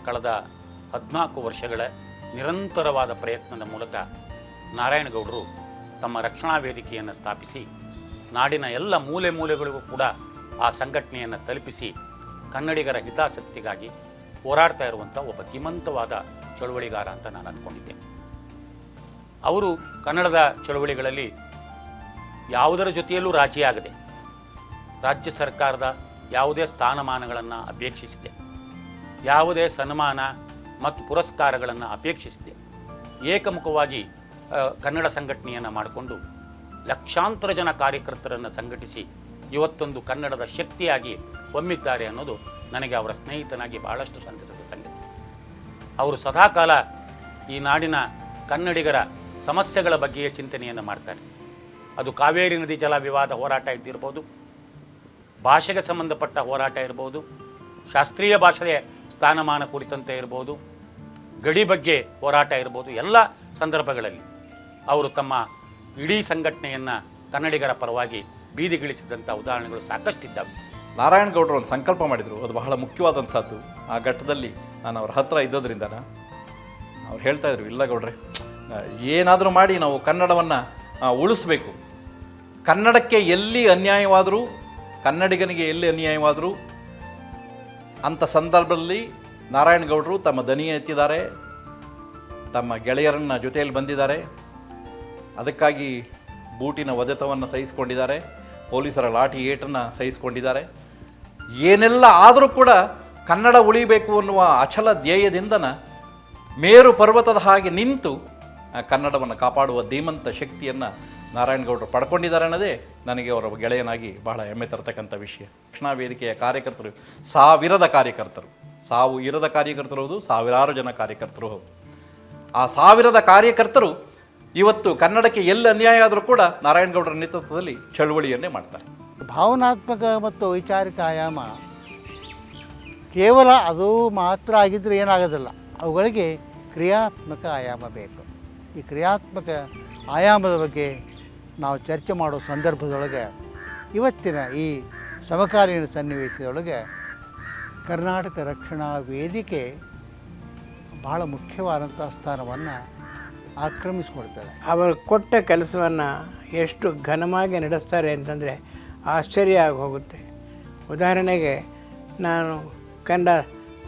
ಕಳೆದ 14 ವರ್ಷಗಳ ನಿರಂತರವಾದ ಪ್ರಯತ್ನದ ಮೂಲಕ ನಾರಾಯಣಗೌಡರು ತಮ್ಮ ರಕ್ಷಣಾ ವೇದಿಕೆಯನ್ನು ಸ್ಥಾಪಿಸಿ ನಾಡಿನ ಎಲ್ಲ ಮೂಲೆ ಮೂಲೆಗಳಿಗೂ ಕೂಡ ಆ ಸಂಘಟನೆಯನ್ನು ತಲುಪಿಸಿ ಕನ್ನಡಿಗರ ಹಿತಾಸಕ್ತಿಗಾಗಿ ಹೋರಾಡ್ತಾ ಇರುವಂಥ ಒಬ್ಬ ಧೀಮಂತವಾದ ಚಳುವಳಿಗಾರ ಅಂತ ನಾನು ಅಂದ್ಕೊಂಡಿದ್ದೇನೆ. ಅವರು ಕನ್ನಡದ ಚಳುವಳಿಗಳಲ್ಲಿ ಯಾವುದರ ಜೊತೆಯಲ್ಲೂ ರಾಜಿಯಾಗದೆ ರಾಜ್ಯ ಸರ್ಕಾರದ ಯಾವುದೇ ಸ್ಥಾನಮಾನಗಳನ್ನು ಅಪೇಕ್ಷಿಸಿದೆ, ಯಾವುದೇ ಸನ್ಮಾನ ಮತ್ತು ಪುರಸ್ಕಾರಗಳನ್ನು ಅಪೇಕ್ಷಿಸಿದೆ, ಏಕಮುಖವಾಗಿ ಕನ್ನಡ ಸಂಘಟನೆಯನ್ನು ಮಾಡಿಕೊಂಡು ಲಕ್ಷಾಂತರ ಜನ ಕಾರ್ಯಕರ್ತರನ್ನು ಸಂಘಟಿಸಿ ಇವತ್ತೊಂದು ಕನ್ನಡದ ಶಕ್ತಿಯಾಗಿ ಹೊಮ್ಮಿದ್ದಾರೆ ಅನ್ನೋದು ನನಗೆ ಅವರ ಸ್ನೇಹಿತನಾಗಿ ಬಹಳಷ್ಟು ಸಂತಸದ ಸಂಗತಿ. ಅವರು ಸದಾಕಾಲ ಈ ನಾಡಿನ ಕನ್ನಡಿಗರ ಸಮಸ್ಯೆಗಳ ಬಗ್ಗೆಯೇ ಚಿಂತನೆಯನ್ನು ಮಾಡ್ತಾರೆ. ಅದು ಕಾವೇರಿ ನದಿ ಜಲ ವಿವಾದ ಹೋರಾಟ ಇದ್ದಿರ್ಬೋದು, ಭಾಷೆಗೆ ಸಂಬಂಧಪಟ್ಟ ಹೋರಾಟ ಇರ್ಬೋದು, ಶಾಸ್ತ್ರೀಯ ಭಾಷೆಯ ಸ್ಥಾನಮಾನ ಕುರಿತಂತೆ ಇರ್ಬೋದು, ಗಡಿ ಬಗ್ಗೆ ಹೋರಾಟ ಇರ್ಬೋದು. ಎಲ್ಲ ಸಂದರ್ಭಗಳಲ್ಲಿ ಅವರು ತಮ್ಮ ಇಡೀ ಸಂಘಟನೆಯನ್ನು ಕನ್ನಡಿಗರ ಪರವಾಗಿ ಬೀದಿಗಿಳಿಸಿದಂಥ ಉದಾಹರಣೆಗಳು ಸಾಕಷ್ಟಿದ್ದಾವೆ. ನಾರಾಯಣಗೌಡರು ಒಂದು ಸಂಕಲ್ಪ ಮಾಡಿದರು, ಅದು ಬಹಳ ಮುಖ್ಯವಾದಂಥದ್ದು. ಆ ಘಟ್ಟದಲ್ಲಿ ನಾನು ಅವ್ರ ಹತ್ರ ಇದ್ದೋದ್ರಿಂದ ಅವ್ರು ಹೇಳ್ತಾಯಿದ್ರು, ಇಲ್ಲ ಗೌಡ್ರೆ, ಏನಾದರೂ ಮಾಡಿ ನಾವು ಕನ್ನಡವನ್ನು ಉಳಿಸ್ಬೇಕು. ಕನ್ನಡಕ್ಕೆ ಎಲ್ಲಿ ಅನ್ಯಾಯವಾದರೂ, ಕನ್ನಡಿಗನಿಗೆ ಎಲ್ಲಿ ಅನ್ಯಾಯವಾದರೂ ಅಂಥ ಸಂದರ್ಭದಲ್ಲಿ ನಾರಾಯಣಗೌಡರು ತಮ್ಮ ದನಿ ಎತ್ತಿದ್ದಾರೆ, ತಮ್ಮ ಗೆಳೆಯರನ್ನ ಜೊತೆಯಲ್ಲಿ ಬಂದಿದ್ದಾರೆ. ಅದಕ್ಕಾಗಿ ಬೂಟಿನ ಒದೆತವನ್ನು ಸಹಿಸಿಕೊಂಡಿದ್ದಾರೆ, ಪೊಲೀಸರ ಲಾಠಿ ಏಟನ್ನು ಸಹಿಸಿಕೊಂಡಿದ್ದಾರೆ. ಏನೆಲ್ಲ ಆದರೂ ಕೂಡ ಕನ್ನಡ ಉಳಿಬೇಕು ಅನ್ನುವ ಅಚಲ ಧ್ಯೇಯದಿಂದನ ಮೇರು ಪರ್ವತದ ಹಾಗೆ ನಿಂತು ಕನ್ನಡವನ್ನು ಕಾಪಾಡುವ ಧೀಮಂತ ಶಕ್ತಿಯನ್ನು ನಾರಾಯಣಗೌಡರು ಪಡ್ಕೊಂಡಿದ್ದಾರೆ ಅನ್ನೋದೇ ನನಗೆ ಅವರ ಗೆಳೆಯನಾಗಿ ಬಹಳ ಹೆಮ್ಮೆ ತರತಕ್ಕಂಥ ವಿಷಯ. ರಕ್ಷಣಾ ವೇದಿಕೆಯ ಕಾರ್ಯಕರ್ತರು ಸಾವಿರದ ಕಾರ್ಯಕರ್ತರು, ಸಾವು ಇರದ ಕಾರ್ಯಕರ್ತರು ಹೌದು, ಸಾವಿರಾರು ಜನ ಕಾರ್ಯಕರ್ತರು ಹೌದು. ಆ ಸಾವಿರದ ಕಾರ್ಯಕರ್ತರು ಇವತ್ತು ಕನ್ನಡಕ್ಕೆ ಎಲ್ಲಿ ಅನ್ಯಾಯ ಆದರೂ ಕೂಡ ನಾರಾಯಣಗೌಡರ ನೇತೃತ್ವದಲ್ಲಿ ಚಳುವಳಿಯನ್ನೇ ಮಾಡ್ತಾರೆ. ಭಾವನಾತ್ಮಕ ಮತ್ತು ವೈಚಾರಿಕ ಆಯಾಮ ಕೇವಲ ಅದು ಮಾತ್ರ ಆಗಿದ್ದರೆ ಏನಾಗೋದಿಲ್ಲ, ಅವುಗಳಿಗೆ ಕ್ರಿಯಾತ್ಮಕ ಆಯಾಮ ಬೇಕು. ಈ ಕ್ರಿಯಾತ್ಮಕ ಆಯಾಮದ ಬಗ್ಗೆ ನಾವು ಚರ್ಚೆ ಮಾಡೋ ಸಂದರ್ಭದೊಳಗೆ ಇವತ್ತಿನ ಈ ಸಮಕಾಲೀನ ಸನ್ನಿವೇಶದೊಳಗೆ ಕರ್ನಾಟಕ ರಕ್ಷಣಾ ವೇದಿಕೆ ಬಹಳ ಮುಖ್ಯವಾದಂಥ ಸ್ಥಾನವನ್ನು ಆಕ್ರಮಿಸಿಕೊಳ್ತಾರೆ. ಅವರು ಕೊಟ್ಟ ಕೆಲಸವನ್ನು ಎಷ್ಟು ಘನವಾಗಿ ನಡೆಸ್ತಾರೆ ಅಂತಂದರೆ ಆಶ್ಚರ್ಯ ಆಗಿ ಹೋಗುತ್ತೆ. ಉದಾಹರಣೆಗೆ, ನಾನು ಕನ್ನಡ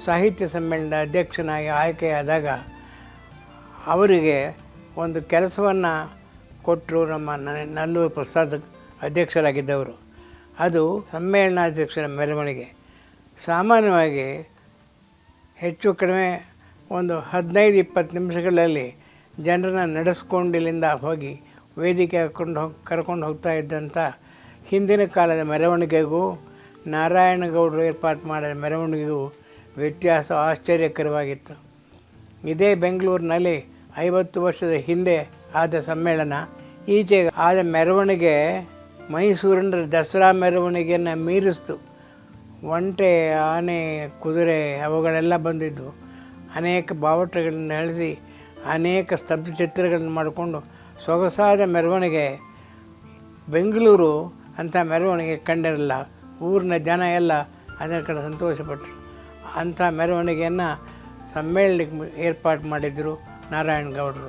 ಸಾಹಿತ್ಯ ಸಮ್ಮೇಳನದ ಅಧ್ಯಕ್ಷನಾಗಿ ಆಯ್ಕೆಯಾದಾಗ ಅವರಿಗೆ ಒಂದು ಕೆಲಸವನ್ನು ಕೊಟ್ಟರು. ನಮ್ಮ ನಲ್ಲೂರು ಪ್ರಸಾದ್ ಅಧ್ಯಕ್ಷರಾಗಿದ್ದವರು. ಅದು ಸಮ್ಮೇಳನಾಧ್ಯಕ್ಷರ ಮೆರವಣಿಗೆ. ಸಾಮಾನ್ಯವಾಗಿ ಹೆಚ್ಚು ಕಡಿಮೆ ಒಂದು 15-20 ನಿಮಿಷಗಳಲ್ಲಿ ಜನರನ್ನ ನಡೆಸ್ಕೊಂಡು ಇಲ್ಲಿಂದ ಹೋಗಿ ವೇದಿಕೆ ಕರ್ಕೊಂಡು ಹೋಗ್ತಾ ಇದ್ದಂಥ ಹಿಂದಿನ ಕಾಲದ ಮೆರವಣಿಗೆಗೂ ನಾರಾಯಣಗೌಡರು ಏರ್ಪಾಡು ಮಾಡಿದ ಮೆರವಣಿಗೆಗೂ ವ್ಯತ್ಯಾಸ ಆಶ್ಚರ್ಯಕರವಾಗಿತ್ತು. ಇದೇ ಬೆಂಗಳೂರಿನಲ್ಲಿ 50 ವರ್ಷದ ಹಿಂದೆ ಆದ ಸಮ್ಮೇಳನ, ಈಚೆಗೆ ಆದ ಮೆರವಣಿಗೆ ಮೈಸೂರಿನ ದಸರಾ ಮೆರವಣಿಗೆಯನ್ನು ಮೀರಿಸ್ತು. ಒಂಟೆ, ಆನೆ, ಕುದುರೆ ಅವುಗಳೆಲ್ಲ ಬಂದಿದ್ದು. ಅನೇಕ ಬಾವುಟಗಳನ್ನು ಅಳಿಸಿ ಅನೇಕ ಸ್ತಬ್ಧ ಚಿತ್ರಗಳನ್ನು ಮಾಡಿಕೊಂಡು ಸೊಗಸಾದ ಮೆರವಣಿಗೆ. ಬೆಂಗಳೂರು ಅಂಥ ಮೆರವಣಿಗೆ ಕಂಡಿರಲ್ಲ. ಊರಿನ ಜನ ಎಲ್ಲ ಅದರ ಕಡೆ ಸಂತೋಷಪಟ್ಟರು. ಅಂಥ ಮೆರವಣಿಗೆಯನ್ನು ಸಮ್ಮೇಳನಕ್ಕೆ ಏರ್ಪಾಡು ಮಾಡಿದರು ನಾರಾಯಣಗೌಡರು.